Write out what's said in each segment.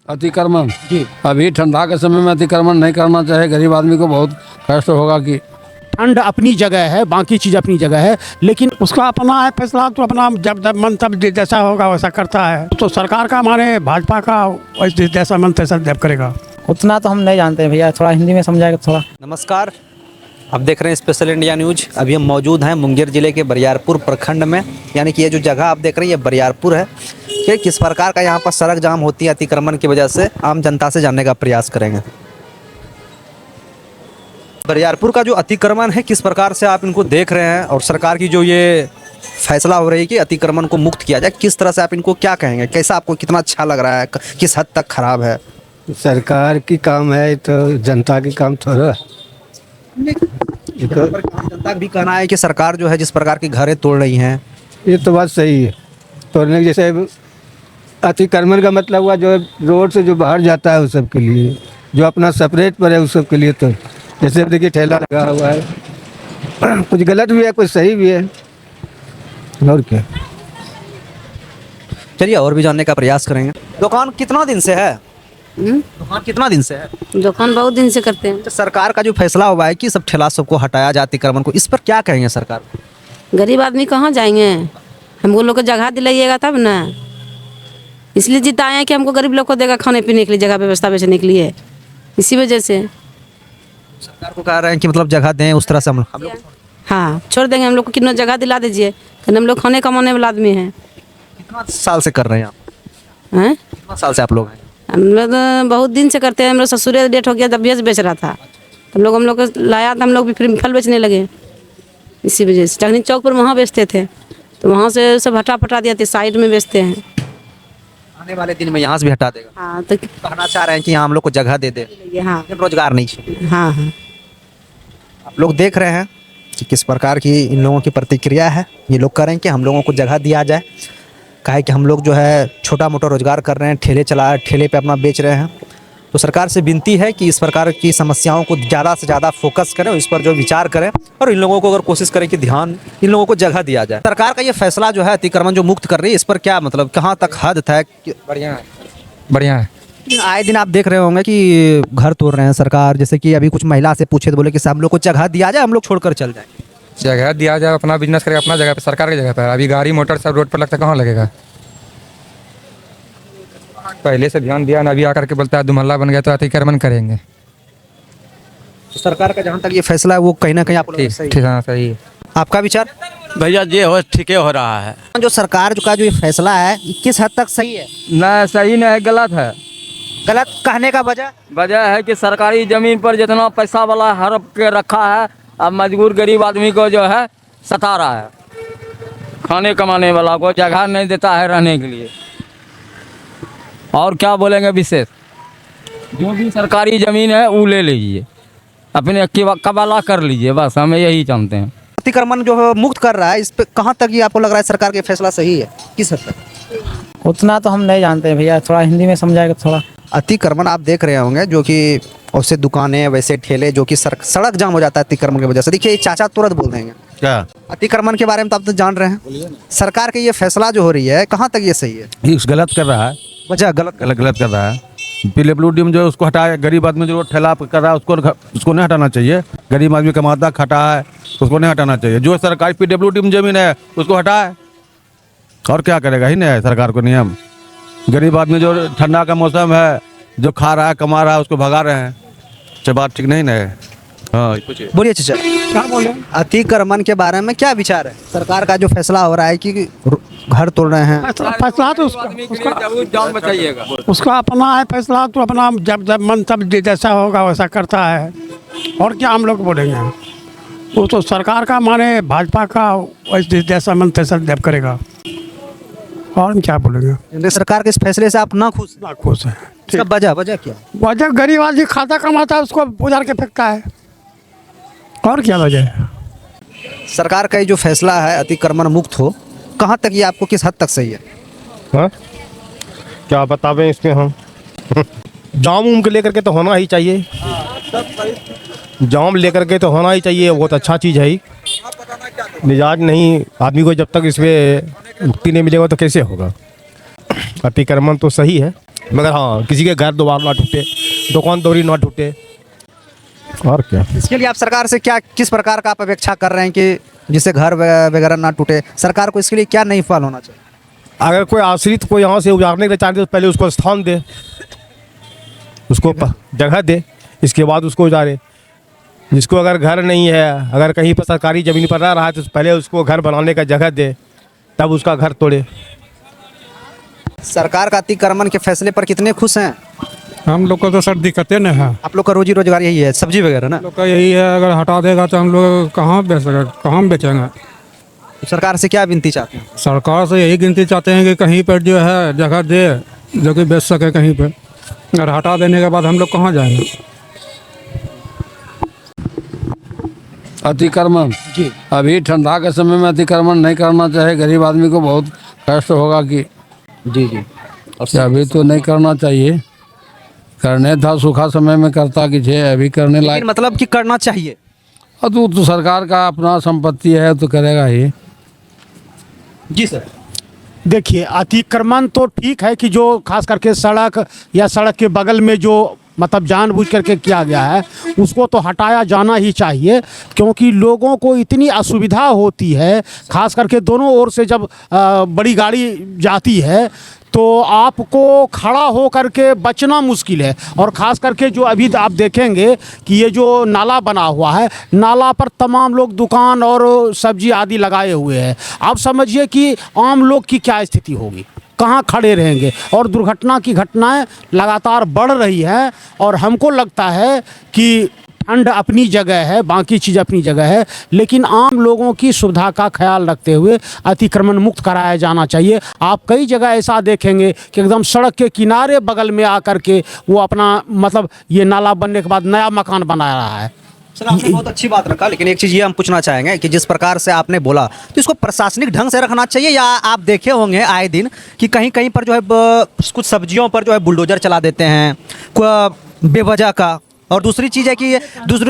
अतिक्रमण जी। अभी ठंडा के समय में अतिक्रमण नहीं करना चाहिए। गरीब आदमी को बहुत कष्ट होगा कि ठंड अपनी जगह है, बाकी चीज़ अपनी जगह है, लेकिन उसका अपना है फैसला, तो अपना जब जब मन तब जैसा होगा वैसा करता है। तो सरकार का माने भाजपा का वैसे जैसा मन तैसा जब करेगा। उतना तो हम नहीं जानते हैं भैया, थोड़ा हिंदी में समझाएगा थोड़ा। नमस्कार, आप देख रहे हैं स्पेशल इंडिया न्यूज। अभी हम मौजूद हैं मुंगेर जिले के बरियारपुर प्रखंड में, यानी कि ये जो जगह आप देख रहे हैं ये बरियारपुर है। कि किस प्रकार का यहाँ पर सड़क जाम होती है अतिक्रमण की वजह से, आम जनता से जानने का प्रयास करेंगे। बरियारपुर का जो अतिक्रमण है, किस प्रकार से आप इनको देख रहे हैं, और सरकार की जो ये फैसला हो रही है कि अतिक्रमण को मुक्त किया जाए, किस तरह से आप इनको क्या कहेंगे? कैसा आपको, कितना अच्छा लग रहा है, किस हद तक खराब है? सरकार की काम है तो जनता की काम थोड़ा। जनता का भी कहना है कि सरकार जो है जिस प्रकार की घरें तोड़ रही हैं, ये तो बात सही है। तोड़ने जैसे अतिक्रमण का मतलब हुआ जो रोड से जो बाहर जाता है उस सब के लिए, जो अपना सेपरेट पर है उस सब के लिए। तो जैसे देखिए ठेला लगा हुआ है, कुछ गलत भी है कुछ सही भी है, और क्या। चलिए और भी जानने का प्रयास करेंगे। दुकान कितना दिन से है? दुकान कितना दिन से है? दुकान बहुत दिन से करते हैं। तो सरकार का जो फैसला हुआ है कि सब ठेला सबको हटाया जाए अतिक्रमण को, इस पर क्या कहेंगे सरकार? गरीब आदमी कहाँ जाएंगे? हमको लोग को जगह दिलाइएगा तब ना, इसलिए जिताए हैं कि हमको गरीब लोग को देगा खाने पीने के लिए, जगह व्यवस्था बेचने के लिए। इसी वजह से सरकार को कह रहे हैं कि मतलब जगह दें, उस तरह से हम लोग। हाँ, छोड़ देंगे। हम लोग को कितना जगह दिला दीजिए, हम लोग खाने कमाने वाला आदमी हैं। कितना साल से कर रहे हैं आप? हैं? कितना साल से आप लोग हैं? हम लोग बहुत दिन से करते हैं। हम लोग ससुरे डेट हो गया तब भी बेच रहा था, हम लोग को लाया तो हम लोग भी फिर फल बेचने लगे। इसी वजह से चांदनी चौक पर वहाँ बेचते थे, तो वहाँ से सब हटा पटा दिया, साइड में बेचते हैं। आने वाले दिन में यहाँ से भी हटा देगा? हाँ, तो कहना चाह रहे हैं कि यहाँ हम लोग को जगह दे दे, हाँ लेकिन रोजगार नहीं चाहिए। हाँ हाँ। आप लोग देख रहे हैं कि किस प्रकार की इन लोगों की प्रतिक्रिया है। ये लोग कह रहे हैं कि हम लोगों को जगह दिया जाए, काहे कि हम लोग जो है छोटा मोटा रोजगार कर रहे हैं, ठेले पे अपना बेच रहे हैं। तो सरकार से विनती है कि इस प्रकार की समस्याओं को ज़्यादा से ज़्यादा फोकस करें, इस पर जो विचार करें, और इन लोगों को अगर कोशिश करें कि ध्यान, इन लोगों को जगह दिया जाए। सरकार का ये फैसला जो है अतिक्रमण जो मुक्त कर रही है, इस पर क्या मतलब, कहाँ तक हद है? बढ़िया है, बढ़िया है। आए दिन आप देख रहे होंगे कि घर तोड़ रहे हैं सरकार। जैसे कि अभी कुछ महिला से पूछे तो बोले कि हम लोग को जगह दिया जाए, हम लोग छोड़कर चल जाए। जगह दिया जाए, अपना बिजनेस करेगा अपना जगह पे, सरकार की जगह पर। अभी गाड़ी मोटर सब रोड पर लगता, कहाँ लगेगा? पहले से ध्यान दिया ना, अभी आकर के बोलता है दुमहल्ला बन गया तो अतिक्रमण करेंगे। तो सरकार का जहाँ तक ये फैसला है वो कहीं ना कहीं आप लोग ठीक ठीक, हाँ सही है। आपका विचार? भैया ये हो ठीक हो रहा है। जो सरकार का जो ये फैसला है किस हद तक सही है? ना सही नहीं, गलत है। गलत कहने का वजह है कि सरकारी जमीन पर जितना पैसा वाला हड़प के रखा है, अब मजबूर गरीब आदमी को जो है सता रहा है। खाने कमाने वाला को जगह नहीं देता है रहने के लिए। और क्या बोलेंगे विशेष, जो भी सरकारी ज़मीन है वो ले लीजिए, अपने कबाला कर लीजिए, बस हमें यही चाहते हैं। अतिक्रमण जो है मुक्त कर रहा है, इस पे कहाँ तक ये आपको लग रहा है सरकार का फैसला सही है, किस हद तक? उतना तो हम नहीं जानते हैं भैया, थोड़ा हिंदी में समझाएगा थोड़ा। अतिक्रमण आप देख रहे होंगे जो कि वैसे दुकानें, वैसे ठेले, जो कि सड़क जाम हो जाता है अतिक्रमण की वजह से। देखिए चाचा तुरंत बोल देंगे क्या अतिक्रमण के बारे में, तो आप तो जान रहे हैं। सरकार का ये फैसला जो हो रही है कहाँ तक ये सही है? ये गलत कर रहा है, वजह गलत गलत कर रहा है। PWD जो है उसको हटाया, गरीब आदमी जो ठेला कर रहा है उसको नहीं हटाना चाहिए। गरीब आदमी कमाता खाता है, उसको नहीं हटाना चाहिए। जो सरकारी PWD में जमीन है उसको हटाए, और क्या करेगा? ही नहीं है सरकार को नियम। गरीब आदमी जो ठंडा का मौसम है, जो खा रहा है कमा रहा है, उसको भगा रहे हैं। ये बात ठीक नहीं है। हाँ बोलिए चाचा, क्या बोले? अतिक्रमण के बारे में क्या विचार है? सरकार का जो फैसला हो रहा है कि घर तोड़ रहे हैं, फैसला तो उसका अपना है फैसला, तो अपना जब जब मन तब जैसा होगा वैसा करता है। और क्या हम लोग बोलेंगे? वो तो सरकार का माने भाजपा का वैसे जैसा मन तैसा जब करेगा। और हम क्या बोलेंगे? सरकार के इस फैसले से आप ना खुश है। इसका वजह क्या? वजह गरीब आदमी खाता कमाता है, उसको उजाड़ के फेंकता है। और क्या वजह है? सरकार का ये जो फैसला है अतिक्रमण मुक्त हो, कहाँ तक ये आपको, किस हद तक सही है? हाँ क्या बतावें इसमें हम। जाम उम के लेकर के तो होना ही चाहिए, जाम लेकर के तो होना ही चाहिए, बहुत अच्छा चीज़ है ही। मिजाज नहीं आदमी को जब तक इसमें मुक्ति नहीं मिलेगा तो कैसे होगा? अतिक्रमण तो सही है। मगर हाँ किसी के घर द्वार ना टूटे, दुकान दौरी ना टूटे। और क्या इसके लिए आप सरकार से क्या किस प्रकार का आप अपेक्षा कर रहे हैं कि जिससे घर वगैरह ना टूटे? सरकार को इसके लिए क्या नहीं फल होना चाहिए? अगर कोई आश्रित को यहाँ से उजाड़ने के लिए चाहते तो पहले उसको स्थान दे, उसको जगह दे, इसके बाद उसको उजाड़े। जिसको अगर घर नहीं है, अगर कहीं पर सरकारी ज़मीन पर रह रहा है तो पहले उसको घर बनाने का जगह दे, तब उसका घर तोड़े। सरकार का अतिक्रमण के फैसले पर कितने खुश हैं? हम लोग को तो सर दिक्कतें नहीं है। आप लोग का रोजी रोजगार यही है, सब्जी वगैरह ना? लोग का यही है, अगर हटा देगा तो हम लोग कहाँ बेचेंगे? सरकार से क्या विनती चाहते हैं? सरकार से यही गिनती चाहते हैं कि कहीं पर जो है जगह दे, जो कि बेच सके कहीं पर। अगर हटा देने के बाद हम लोग कहाँ जाएंगे? अतिक्रमण जी, अभी ठंडा के समय में अतिक्रमण नहीं करना चाहिए। गरीब आदमी को बहुत कष्ट होगा कि जी जी, अभी तो नहीं करना चाहिए। करने था सूखा समय में करता कि छे, अभी करने लायक लेकिन मतलब कि करना चाहिए। अब तो सरकार का अपना संपत्ति है तो करेगा ही। जी सर। देखिए, अतिक्रमण तो ठीक है कि जो खास करके सड़क या सड़क के बगल में जो मतलब जानबूझ करके किया गया है उसको तो हटाया जाना ही चाहिए, क्योंकि लोगों को इतनी असुविधा होती है। खास करके दोनों ओर से जब बड़ी गाड़ी जाती है तो आपको खड़ा हो करके बचना मुश्किल है। और ख़ास करके जो अभी आप देखेंगे कि ये जो नाला बना हुआ है, नाला पर तमाम लोग दुकान और सब्जी आदि लगाए हुए हैं। आप समझिए कि आम लोग की क्या स्थिति होगी, कहाँ खड़े रहेंगे। और दुर्घटना की घटनाएं लगातार बढ़ रही हैं और हमको लगता है कि ठंड अपनी जगह है, बाकी चीज़ अपनी जगह है, लेकिन आम लोगों की सुविधा का ख्याल रखते हुए अतिक्रमण मुक्त कराया जाना चाहिए। आप कई जगह ऐसा देखेंगे कि एकदम सड़क के किनारे बगल में आकर के वो अपना मतलब ये नाला बनने के बाद नया मकान बना रहा है। सर आपने बहुत अच्छी बात रखा, लेकिन एक चीज़ ये हम पूछना चाहेंगे कि जिस प्रकार से आपने बोला तो इसको प्रशासनिक ढंग से रखना चाहिए, या आप देखे होंगे आए दिन कि कहीं कहीं पर जो है कुछ सब्जियों पर जो है बुलडोजर चला देते हैं बेवजह का। और दूसरी चीज़ है कि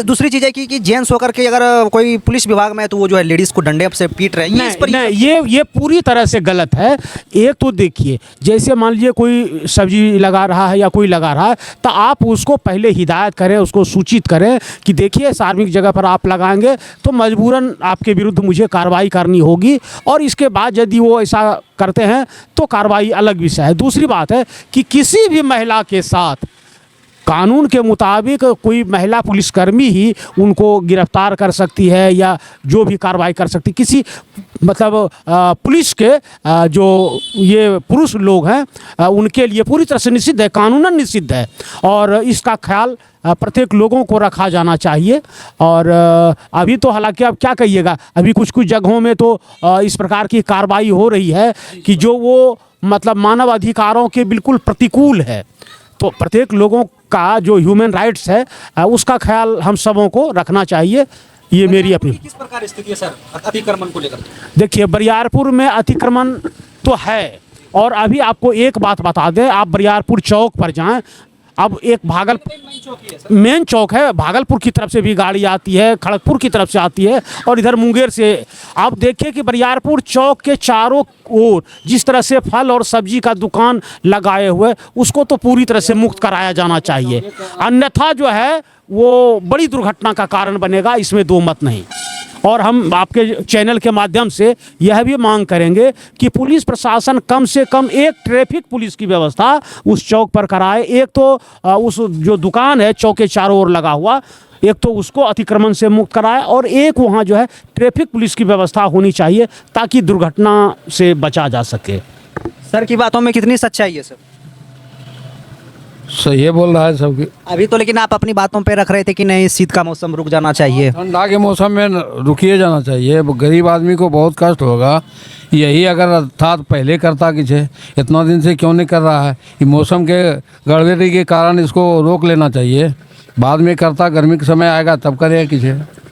दूसरी चीज़ है कि जेंट्स होकर के अगर कोई पुलिस विभाग में है तो वो जो है लेडीज़ को डंडे से पीट रहे हैं। इस पर ये पूरी तरह से गलत है। एक तो देखिए, जैसे मान लीजिए कोई सब्जी लगा रहा है या कोई लगा रहा है तो आप उसको पहले हिदायत करें, उसको सूचित करें कि देखिए सार्वजनिक जगह पर आप लगाएंगे तो मजबूरन आपके विरुद्ध मुझे कार्रवाई करनी होगी। और इसके बाद यदि वो ऐसा करते हैं तो कार्रवाई अलग विषय है। दूसरी बात है कि किसी भी महिला के साथ कानून के मुताबिक कोई महिला पुलिसकर्मी ही उनको गिरफ्तार कर सकती है या जो भी कार्रवाई कर सकती। किसी मतलब पुलिस के जो ये पुरुष लोग हैं उनके लिए पूरी तरह से निषिद्ध है, कानूनन निषिद्ध है। और इसका ख्याल प्रत्येक लोगों को रखा जाना चाहिए। और अभी तो हालांकि अब क्या कहिएगा, अभी कुछ कुछ जगहों में तो इस प्रकार की कार्रवाई हो रही है कि जो वो मतलब मानव अधिकारों के बिल्कुल प्रतिकूल है। तो प्रत्येक लोगों का जो ह्यूमन राइट्स है उसका ख्याल हम सबों को रखना चाहिए। ये मेरी अपनी किस प्रकार स्थिति है सर अतिक्रमण को लेकर? देखिए, बरियारपुर में अतिक्रमण तो है। और अभी आपको एक बात बता दें, आप बरियारपुर चौक पर जाएं, अब एक मेन चौक है, भागलपुर की तरफ से भी गाड़ी आती है, खड़गपुर की तरफ से आती है और इधर मुंगेर से। आप देखिए कि बरियारपुर चौक के चारों ओर जिस तरह से फल और सब्जी का दुकान लगाए हुए, उसको तो पूरी तरह से मुक्त कराया जाना चाहिए। अन्यथा जो है वो बड़ी दुर्घटना का कारण बनेगा, इसमें दो मत नहीं। और हम आपके चैनल के माध्यम से यह भी मांग करेंगे कि पुलिस प्रशासन कम से कम एक ट्रैफिक पुलिस की व्यवस्था उस चौक पर कराए। एक तो उस जो दुकान है चौक के चारों ओर लगा हुआ, एक तो उसको अतिक्रमण से मुक्त कराए और एक वहाँ जो है ट्रैफिक पुलिस की व्यवस्था होनी चाहिए ताकि दुर्घटना से बचा जा सके। सर की बातों में कितनी सच्चाई है सर? सही बोल रहा है सबकी। अभी तो लेकिन आप अपनी बातों पे रख रहे थे कि नहीं शीत का मौसम रुक जाना चाहिए। ठंडा के मौसम में रुकिए जाना चाहिए, गरीब आदमी को बहुत कष्ट होगा। यही अगर था तो पहले करता कि छे, इतना दिन से क्यों नहीं कर रहा है? ये मौसम के गड़बड़ी के कारण इसको रोक लेना चाहिए, बाद में करता। गर्मी के समय आएगा तब करेगा कि छे।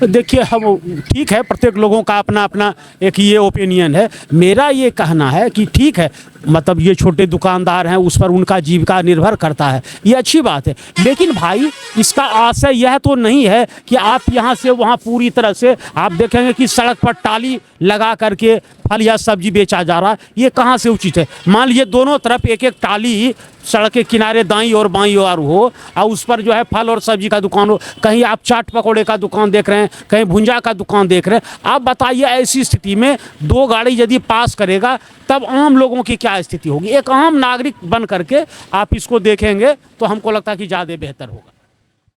देखिए, हम ठीक है, प्रत्येक लोगों का अपना अपना एक ये ओपिनियन है। मेरा ये कहना है कि ठीक है, मतलब ये छोटे दुकानदार हैं उस पर उनका जीविका निर्भर करता है, ये अच्छी बात है। लेकिन भाई इसका आशय यह तो नहीं है कि आप यहाँ से वहाँ पूरी तरह से आप देखेंगे कि सड़क पर टाली लगा करके फल या सब्जी बेचा जा रहा है, ये कहाँ से उचित है। मान लीजिए दोनों तरफ एक एक टाली सड़क के किनारे दाईं और बाईं ओर हो और उस पर जो है फल और सब्जी का दुकान हो, कहीं आप चाट पकौड़े का दुकान देख रहे हैं, कहीं भुंजा का दुकान देख रहे हैं। आप बताइए ऐसी स्थिति में दो गाड़ी यदि पास करेगा तब आम लोगों की क्या स्थिति होगी। एक आम नागरिक बन करके आप इसको देखेंगे तो हमको लगता है कि ज़्यादा बेहतर होगा।